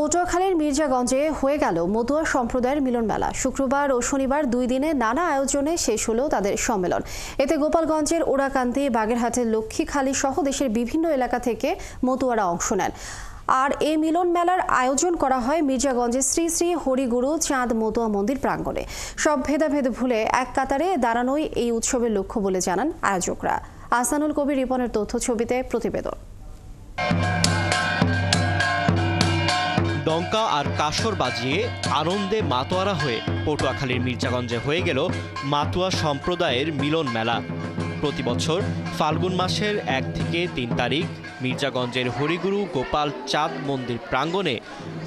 পটুয়াখালীর মির্জাগঞ্জে হয়ে গেল মতুয়া সম্প্রদায়ের মিলন মেলা। শুক্রবার ও শনিবার 2 দিনে নানা আয়োজনে শেষ হলো তাদের সম্মেলন। এতে গোপালগঞ্জের ওড়াকান্দি, বাগেরহাটের লক্ষ্মীখালী সহ দেশের বিভিন্ন এলাকা থেকে মতুয়ারা অংশ নেন। আর এই মিলন মেলার আয়োজন করা হয় মির্জাগঞ্জের শ্রী শ্রী হরিগুরু চাঁদ মতুয়া মন্দির প্রাঙ্গণে। সব ভেদাভেদ ভুলে এক কাতারে দাঁড়ানোই এই উৎসবের লক্ষ্য বলে জানান আয়োজকরা। আহসানুল কবির রিপনের তথ্য ছবিতে প্রতিবেদন। ডঙ্কা আর কাসর বাজিয়ে আনন্দে মাতোয়ারা হয়ে পটুয়াখালীর মির্জাগঞ্জে হয়ে গেল মাতুয়া সম্প্রদায়ের মিলন মেলা। প্রতি বছর ফাল্গুন মাসের 1 থেকে 3 তারিখ মির্জাগঞ্জের হরিগুরু গোপাল চাঁদ মন্দির প্রাঙ্গণে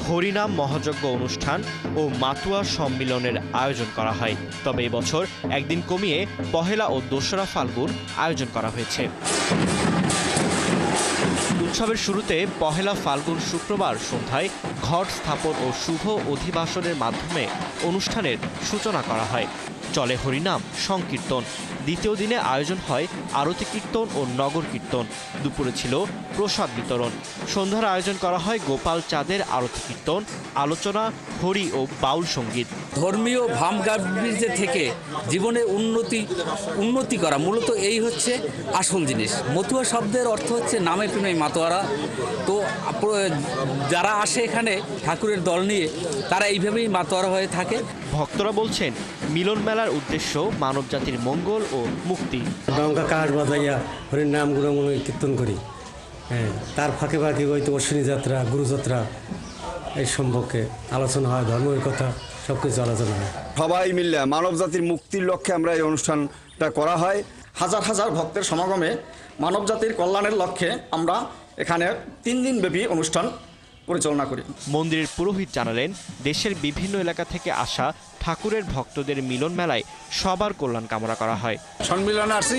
হরিনাম মহাযজ্ঞ অনুষ্ঠান ও মাতুয়া সম্মিলনের আয়োজন করা হয়। তবে এবছর একদিন কমিয়ে পহেলা ও 2রা ফাল্গুন আয়োজন করা হয়েছে। উৎসবের শুরুতে পহেলা ফাল্গুন শুক্রবার সন্ধ্যায় ঘট স্থাপন ও শুভ অধিবাসনের মাধ্যমে অনুষ্ঠানের সূচনা করা হয়। চলে হরিনাম সংকীর্তন। দ্বিতীয় দিনে আয়োজন হয় আরতি কীর্তন ও নগর কীর্তন। দুপুরে ছিল প্রসাদ বিতরণ। সন্ধ্যার আয়োজন করা হয় গোপাল চাঁদের আরতি কীর্তন, আলোচনা, হরি ও বাউল সঙ্গীত। ধর্মীয় ভাবগাম্ভীর্য থেকে জীবনে উন্নতি করা, মূলত এই হচ্ছে আসল জিনিস। মতুয়া শব্দের অর্থ হচ্ছে নামে প্রেমে মাতোয়ারা। তো যারা আসে এখানে ঠাকুরের দল নিয়ে, তারা এইভাবেই মাতোয়ারা হয়ে থাকে। ভক্তরা বলছেন মিলন মেলার উদ্দেশ্য মানব জাতির মঙ্গল ও মুক্তি। ডঙ্কা কাঠ বাজাইয়া হরির নাম গুণগুণ কীর্তন করি। তার ফাঁকে ফাঁকে হয়তো অশ্বিনী যাত্রা, গুরুযাত্রা এই সম্পর্কে আলোচনা হয়, ধর্মের কথা সব কিছু আলোচনা হয়। সবাই মিলে মানব জাতির মুক্তির লক্ষ্যে আমরা এই অনুষ্ঠানটা করা হয়। হাজার হাজার ভক্তের সমাগমে মানব জাতির কল্যাণের লক্ষ্যে আমরা এখানে 3 দিন ব্যাপী অনুষ্ঠান পরিচালনা করি। মন্দিরের পুরোহিত জানালেন, দেশের বিভিন্ন এলাকা থেকে আসা ঠাকুরের ভক্তদের মিলন মেলায় সবার কল্যাণ কামনা করা হয়। সম্মিলনে আসছি,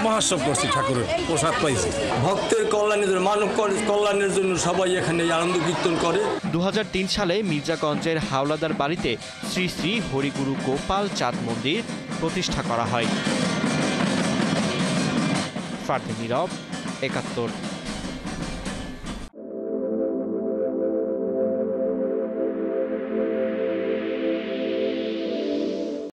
মহোৎসব করছি, ঠাকুরের প্রসাদ পাইছি। ভক্তের কল্যাণের, মানব কল্যাণের জন্য সবাই এখানে আনন্দ কীর্তন করে। 2003 সালে মির্জাগঞ্জের হাওলাদার বাড়িতে শ্রী শ্রী হরিগুরু গোপাল চাঁদ মন্দির প্রতিষ্ঠা করা হয়। ফারদিন নীরব, 71।